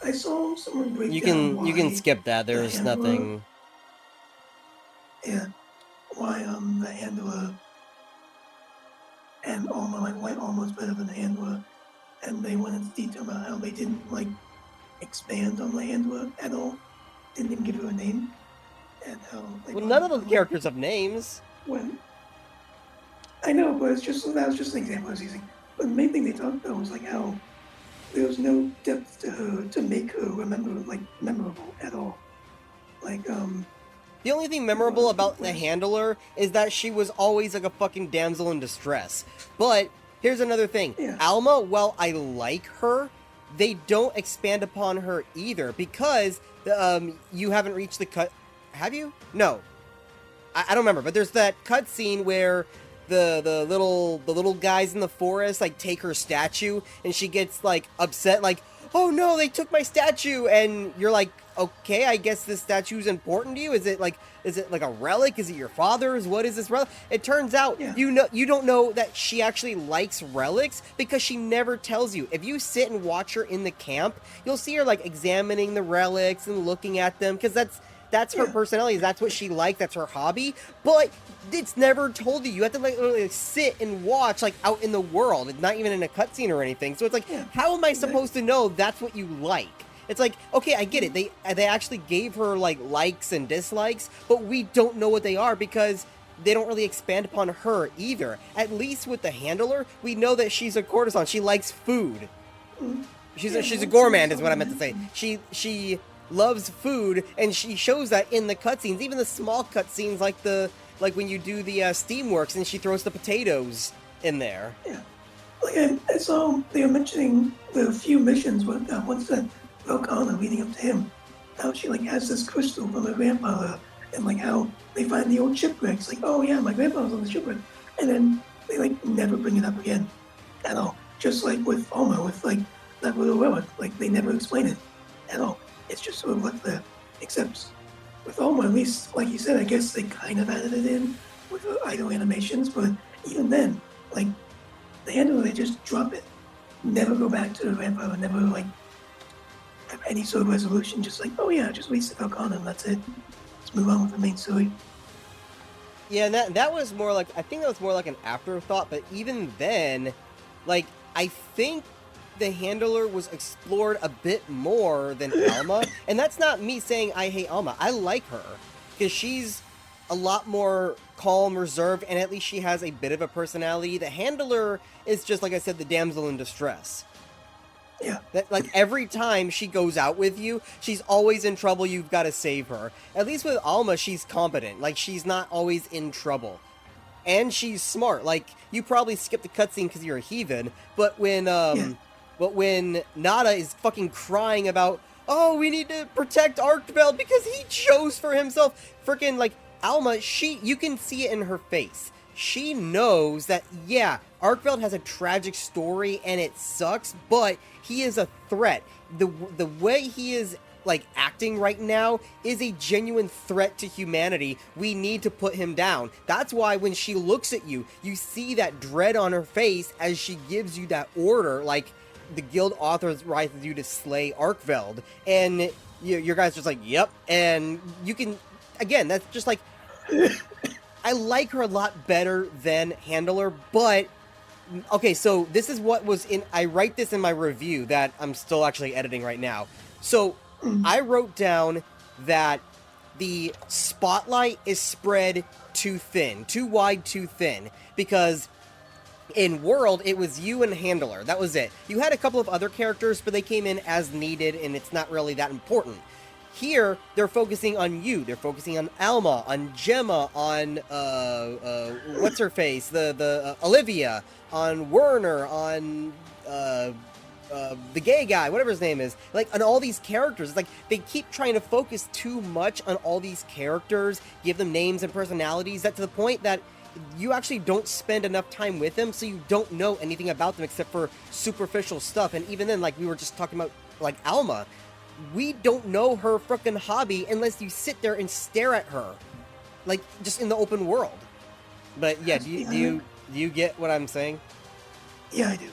I saw someone break You down can why skip that. the There's handler, nothing. yeah, why the handler and Alma, like why Alma's better than the handler, and they went into detail about how they didn't like expand on the handler at all, didn't even give her a name, and how they Well, brought none up of how those like characters have names. when I know, but it's just that was just an example I was using. But the main thing they talked about was like how there was no depth to her to make her memorable at all. Like The only thing they brought memorable up about the when handler is that she was always like a fucking damsel in distress. But here's another thing. yeah Alma, while I like her, they don't expand upon her either because you haven't reached the cut. Have you? No, I don't remember. But there's that cut scene where the little guys in the forest like take her statue and she gets like upset, like, oh no, they took my statue, and you're like, okay, I guess this statue is important to you. Is it like a relic? Is it your father's? What is this relic? It turns out yeah you don't know that she actually likes relics because she never tells you. If you sit and watch her in the camp, you'll see her like examining the relics and looking at them because that's her yeah personality. That's what she likes. That's her hobby. But it's never told you. You have to like literally sit and watch like out in the world. It's not even in a cutscene or anything. So it's like, yeah how am I exactly. supposed to know that's what you like? It's like, okay, I get it. They actually gave her like likes and dislikes, but we don't know what they are because they don't really expand upon her either. At least with the handler, we know that she's a courtesan. She likes food. Mhm. Yeah, She's a once you gourmand is saw what I the meant to say. mention, She loves food and she shows that in the cutscenes, even the small cutscenes like when you do the Steamworks and she throws the potatoes in there. yeah. Like I saw they were mentioning the few missions with once that Volcano leading up to him, how she like has this crystal from her grandfather, and like how they find the old shipwrecks. Like, oh yeah, my grandfather was on the shipwreck, and then they like never bring it up again at all. Just like with Alma, with like that little relic, like they never explain it at all. It's just sort of left there. Except with Alma, at least like you said, I guess they kind of added it in with the idle animations, but even then, like the handle, they just drop it. Never go back to the grandfather, never like have any sort of resolution, just like, oh yeah, just waste the Falcon and that's it. Let's move on with the main story. Yeah, and that was more like, I think that was more like an afterthought, but even then, like, I think the handler was explored a bit more than Alma, and that's not me saying I hate Alma. I like her because she's a lot more calm, reserved, and at least she has a bit of a personality. The handler is just like I said, the damsel in distress. Yeah, That like every time she goes out with you, she's always in trouble. You've got to save her. At least with Alma, she's competent. Like she's not always in trouble, and she's smart. Like you probably skipped the cutscene because you're a heathen, yeah, but when Nada is fucking crying about, oh, we need to protect Archbald because he chose for himself, freaking like Alma, you can see it in her face. She knows that, yeah, Arkveld has a tragic story and it sucks, but he is a threat. The way he is like acting right now is a genuine threat to humanity. We need to put him down. That's why when she looks at you, you see that dread on her face as she gives you that order, like the guild authorizes you to slay Arkveld, and your guys just like, yep, and you can, again, that's just like, I like her a lot better than Handler, but okay, so this is what was in. I write this in my review that I'm still actually editing right now. So mm, I wrote down that the spotlight is spread too thin, too wide, too thin, because in World, it was you and Handler. That was it. You had a couple of other characters, but they came in as needed, and it's not really that important. Here, they're focusing on you. They're focusing on Alma, on Gemma, on what's her face, the Olivia, on Werner, on the gay guy, whatever his name is, like on all these characters. It's like they keep trying to focus too much on all these characters, give them names and personalities, that to the point that you actually don't spend enough time with them, so you don't know anything about them except for superficial stuff. And even then, like we were just talking about, like Alma, we don't know her frickin' hobby unless you sit there and stare at her, like just in the open world. But yeah, has to be her. do you get what I'm saying? Yeah, I do.